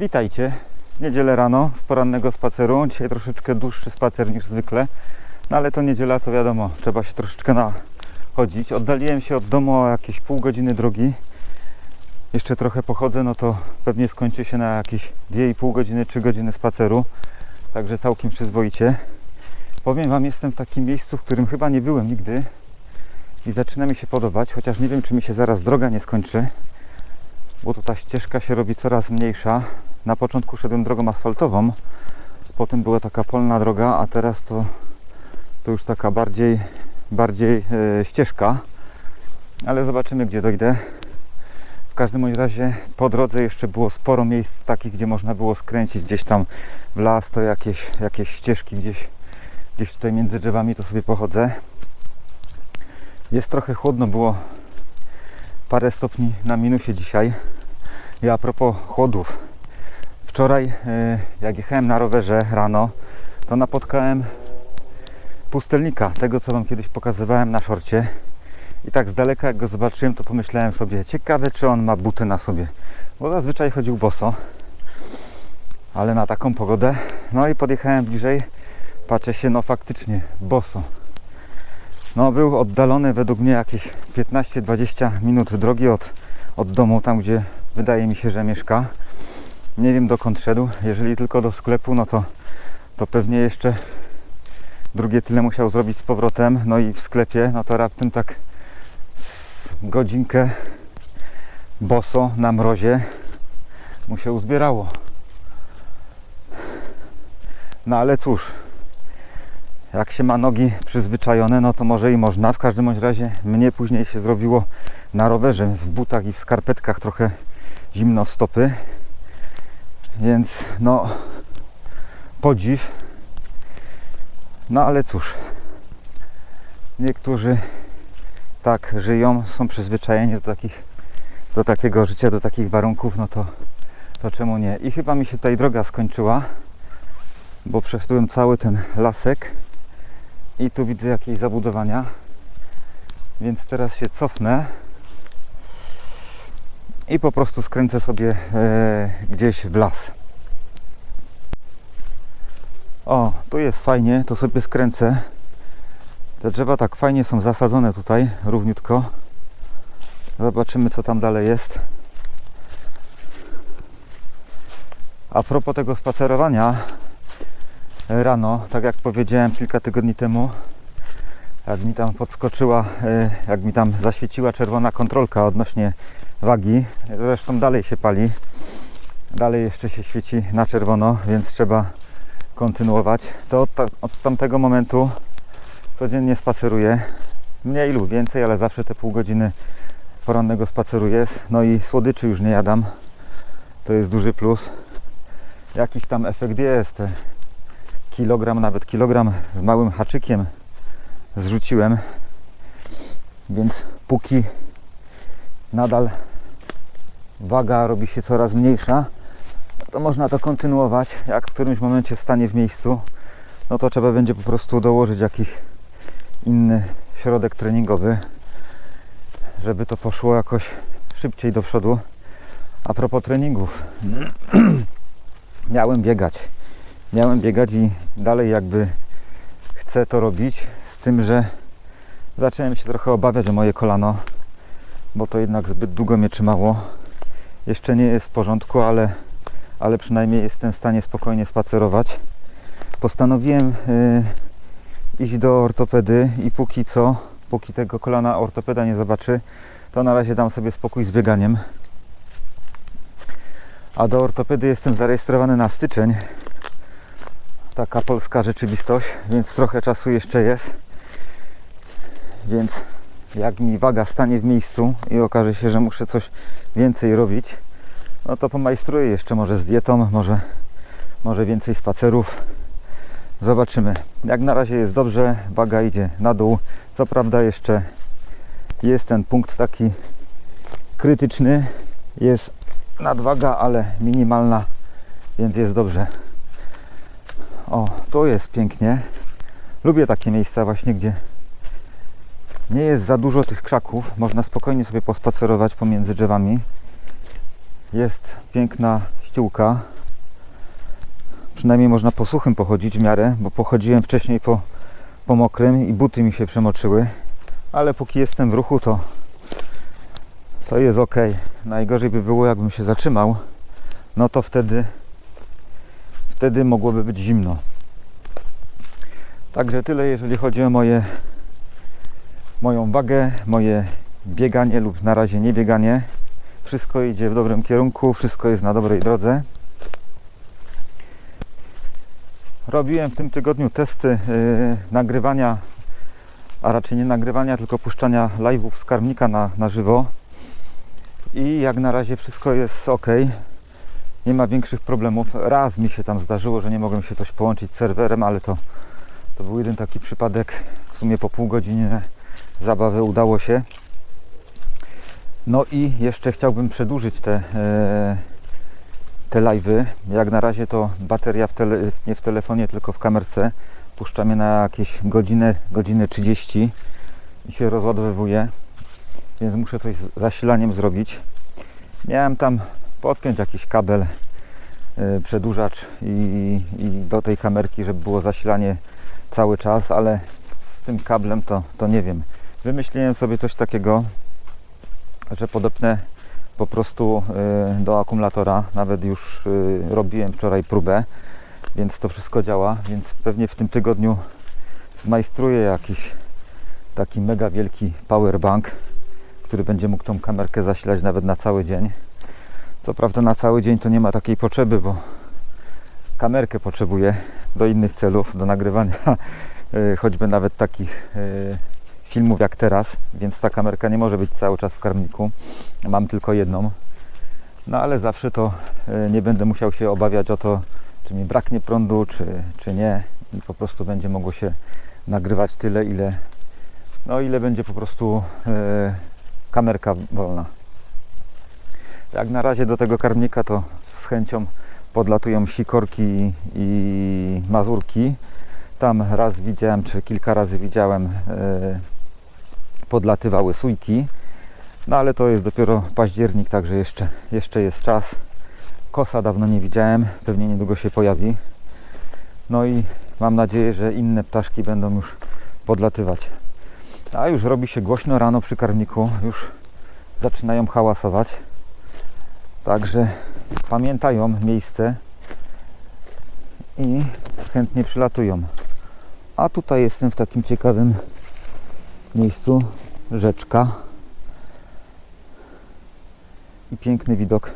Witajcie. Niedzielę rano z porannego spaceru. Dzisiaj troszeczkę dłuższy spacer niż zwykle. No ale to niedziela, to wiadomo, trzeba się troszeczkę nachodzić. Oddaliłem się od domu o jakieś pół godziny drogi. Jeszcze trochę pochodzę, no to pewnie skończy się na jakieś 2,5 godziny, 3 godziny spaceru. Także całkiem przyzwoicie. Powiem Wam, jestem w takim miejscu, w którym chyba nie byłem nigdy. I zaczyna mi się podobać, chociaż nie wiem, czy mi się zaraz droga nie skończy. Bo to ta ścieżka się robi coraz mniejsza. Na początku szedłem drogą asfaltową, potem była taka polna droga, a teraz to już taka bardziej ścieżka. Ale zobaczymy, gdzie dojdę. W każdym bądź razie po drodze jeszcze było sporo miejsc takich, gdzie można było skręcić gdzieś tam w las, to jakieś ścieżki gdzieś tutaj między drzewami, to sobie pochodzę. Jest trochę chłodno, było parę stopni na minusie dzisiaj. I a propos chłodów, wczoraj jak jechałem na rowerze rano, to napotkałem pustelnika, tego co Wam kiedyś pokazywałem na szorcie. I tak z daleka jak go zobaczyłem, to pomyślałem sobie, ciekawe czy on ma buty na sobie, bo zazwyczaj chodził boso, ale na taką pogodę. No i podjechałem bliżej, patrzę się, no faktycznie boso. No był oddalony według mnie jakieś 15-20 minut drogi od domu, tam gdzie wydaje mi się, że mieszka. Nie wiem dokąd szedł, jeżeli tylko do sklepu, no to pewnie jeszcze drugie tyle musiał zrobić z powrotem. No i w sklepie, no to raptem tak godzinkę boso na mrozie mu się uzbierało. No ale cóż, jak się ma nogi przyzwyczajone, no to może i można. W każdym bądź razie mnie później się zrobiło na rowerze, w butach i w skarpetkach trochę zimno w stopy. Więc no podziw. No ale cóż, niektórzy tak żyją, są przyzwyczajeni do takiego życia, do takich warunków, no to czemu nie? I chyba mi się tutaj droga skończyła, bo przeszedłem cały ten lasek i tu widzę jakieś zabudowania, więc teraz się cofnę i po prostu skręcę sobie gdzieś w las. O, tu jest fajnie, to sobie skręcę. Te drzewa tak fajnie są zasadzone tutaj, równiutko. Zobaczymy, co tam dalej jest. A propos tego spacerowania rano, tak jak powiedziałem kilka tygodni temu, jak mi tam podskoczyła, jak mi tam zaświeciła czerwona kontrolka odnośnie wagi, zresztą dalej się pali, dalej jeszcze się świeci na czerwono, więc trzeba kontynuować. To od tamtego momentu codziennie spaceruję, mniej lub więcej, ale zawsze te pół godziny porannego spaceru jest. No i słodyczy już nie jadam, to jest duży plus. Jakiś tam efekt jest, kilogram, nawet kilogram z małym haczykiem zrzuciłem, więc póki nadal waga robi się coraz mniejsza, to można to kontynuować. Jak w którymś momencie stanie w miejscu, no to trzeba będzie po prostu dołożyć jakiś inny środek treningowy, żeby to poszło jakoś szybciej do przodu. A propos treningów, miałem biegać i dalej jakby chcę to robić, z tym, że zacząłem się trochę obawiać o moje kolano, bo to jednak zbyt długo mnie trzymało. Jeszcze nie jest w porządku, ale przynajmniej jestem w stanie spokojnie spacerować. Postanowiłem iść do ortopedy i póki tego kolana ortopeda nie zobaczy, to na razie dam sobie spokój z bieganiem. A do ortopedy jestem zarejestrowany na styczeń. Taka polska rzeczywistość, więc trochę czasu jeszcze jest. Więc jak mi waga stanie w miejscu i okaże się, że muszę coś więcej robić, no to pomajstruję jeszcze może z dietą, może więcej spacerów. Zobaczymy. Jak na razie jest dobrze, waga idzie na dół. Co prawda jeszcze jest ten punkt taki krytyczny, jest nadwaga, ale minimalna, więc jest dobrze. O, tu jest pięknie. Lubię takie miejsca właśnie, gdzie nie jest za dużo tych krzaków. Można spokojnie sobie pospacerować pomiędzy drzewami. Jest piękna ściółka. Przynajmniej można po suchym pochodzić w miarę, bo pochodziłem wcześniej po mokrym i buty mi się przemoczyły. Ale póki jestem w ruchu, to jest ok. Najgorzej by było, jakbym się zatrzymał. No to wtedy mogłoby być zimno. Także tyle, jeżeli chodzi o moją wagę, moje bieganie lub na razie nie bieganie. Wszystko idzie w dobrym kierunku, wszystko jest na dobrej drodze. Robiłem w tym tygodniu testy nagrywania, a raczej nie nagrywania, tylko puszczania live'ów z karmnika na żywo. I jak na razie wszystko jest ok. Nie ma większych problemów. Raz mi się tam zdarzyło, że nie mogłem się coś połączyć z serwerem, ale to był jeden taki przypadek. W sumie po pół godziny zabawy udało się. No i jeszcze chciałbym przedłużyć te live'y. Jak na razie to bateria nie w telefonie, tylko w kamerce. Puszcza mnie na jakieś godzinę 30 i się rozładowywuje. Więc muszę coś z zasilaniem zrobić. Miałem tam podpiąć jakiś kabel, przedłużacz i do tej kamerki, żeby było zasilanie cały czas, ale z tym kablem to nie wiem. Wymyśliłem sobie coś takiego, że podepnę po prostu do akumulatora. Nawet już robiłem wczoraj próbę, więc to wszystko działa, więc pewnie w tym tygodniu zmajstruję jakiś taki mega wielki powerbank, który będzie mógł tą kamerkę zasilać nawet na cały dzień. Co prawda na cały dzień to nie ma takiej potrzeby, bo kamerkę potrzebuję do innych celów, do nagrywania choćby nawet takich filmów jak teraz, więc ta kamerka nie może być cały czas w karmniku. Mam tylko jedną. No ale zawsze to nie będę musiał się obawiać o to, czy mi braknie prądu, czy nie. I po prostu będzie mogło się nagrywać tyle, ile będzie po prostu kamerka wolna. Jak na razie do tego karmnika to z chęcią podlatują sikorki i mazurki. Tam raz widziałem, czy kilka razy widziałem, podlatywały sójki. No ale to jest dopiero październik, także jeszcze jest czas. Kosa dawno nie widziałem, pewnie niedługo się pojawi. No i mam nadzieję, że inne ptaszki będą już podlatywać. A już robi się głośno rano przy karmniku, już zaczynają hałasować. Także pamiętają miejsce i chętnie przylatują. A tutaj jestem w takim ciekawym miejscu, rzeczka i piękny widok.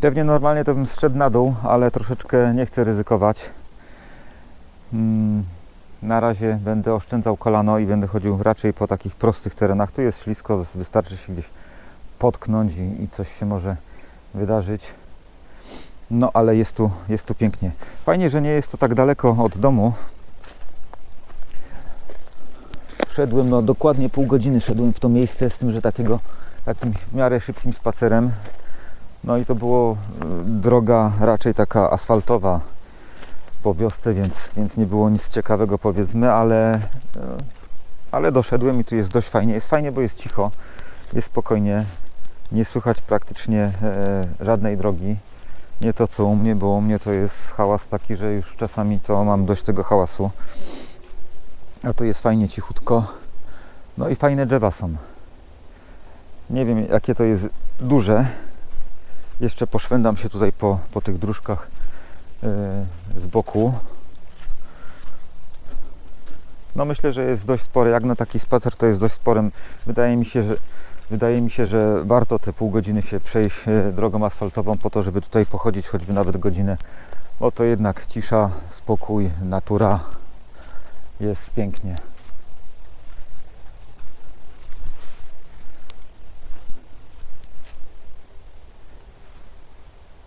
Pewnie normalnie to bym zszedł na dół, ale troszeczkę nie chcę ryzykować. Na razie będę oszczędzał kolano i będę chodził raczej po takich prostych terenach. Tu jest ślisko, wystarczy się gdzieś potknąć i coś się może wydarzyć. No ale jest tu pięknie. Fajnie, że nie jest to tak daleko od domu. Szedłem, dokładnie pół godziny szedłem w to miejsce, z tym, że takim w miarę szybkim spacerem. No i to było droga raczej taka asfaltowa po wiosce, więc nie było nic ciekawego, powiedzmy, ale doszedłem i tu jest dość fajnie. Jest fajnie, bo jest cicho, jest spokojnie, nie słychać praktycznie żadnej drogi. Nie to co u mnie, bo u mnie to jest hałas taki, że już czasami to mam dość tego hałasu. A tu jest fajnie, cichutko. No i fajne drzewa są. Nie wiem, jakie to jest duże. Jeszcze poszwędam się tutaj po tych dróżkach z boku. No myślę, że jest dość spory. Jak na taki spacer to jest dość sporym. Wydaje mi się, że warto te pół godziny się przejść drogą asfaltową po to, żeby tutaj pochodzić choćby nawet godzinę. Bo to jednak cisza, spokój, natura. Jest pięknie.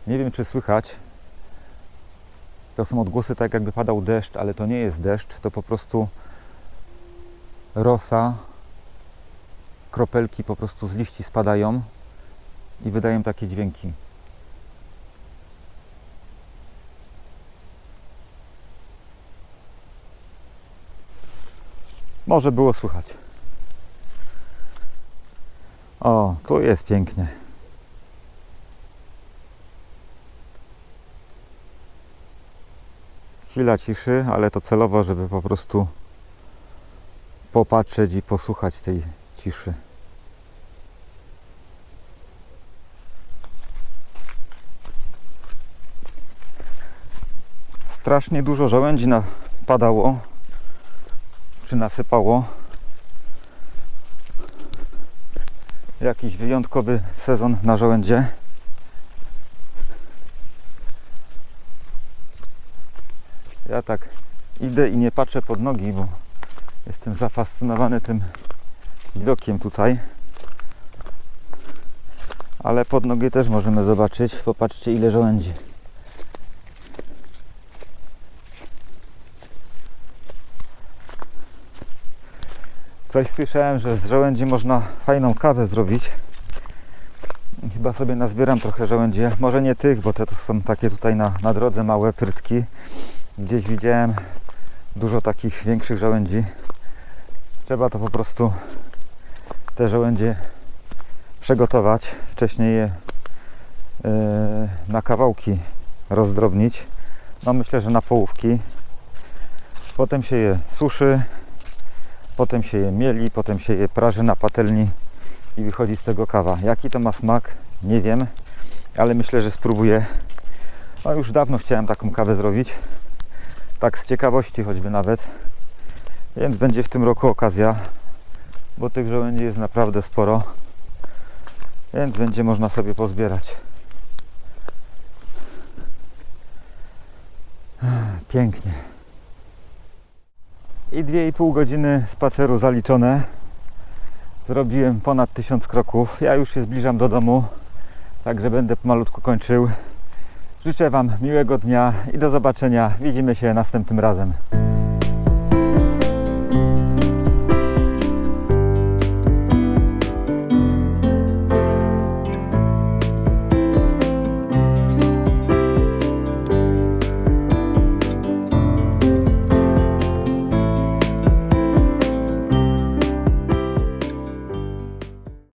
Nie wiem, czy słychać. To są odgłosy tak, jakby padał deszcz, ale to nie jest deszcz, to po prostu rosa, kropelki po prostu z liści spadają i wydają takie dźwięki. Może było słychać. O, tu jest pięknie. chwila ciszy, ale to celowo, żeby po prostu popatrzeć i posłuchać tej ciszy. Strasznie dużo żołędzi napadało, czy nasypało. Jakiś wyjątkowy sezon na żołędzie. Ja tak idę i nie patrzę pod nogi, bo jestem zafascynowany tym widokiem tutaj. Ale pod nogi też możemy zobaczyć. Popatrzcie, ile żołędzi. Coś słyszałem, że z żołędzi można fajną kawę zrobić. Chyba sobie nazbieram trochę żołędzi. Może nie tych, bo te to są takie tutaj na drodze małe prytki. Gdzieś widziałem dużo takich większych żołędzi. Trzeba to po prostu te żołędzie przygotować. Wcześniej je na kawałki rozdrobnić. No myślę, że na połówki. Potem się je suszy. Potem się je mieli, potem się je praży na patelni i wychodzi z tego kawa. Jaki to ma smak? Nie wiem, ale myślę, że spróbuję. No już dawno chciałem taką kawę zrobić. Tak z ciekawości choćby nawet. Więc będzie w tym roku okazja, bo tych żołędzi jest naprawdę sporo. Więc będzie można sobie pozbierać. Pięknie. I 2,5 godziny spaceru zaliczone. Zrobiłem ponad 1000 kroków. Ja już się zbliżam do domu, także będę pomalutku kończył. Życzę Wam miłego dnia i do zobaczenia. Widzimy się następnym razem.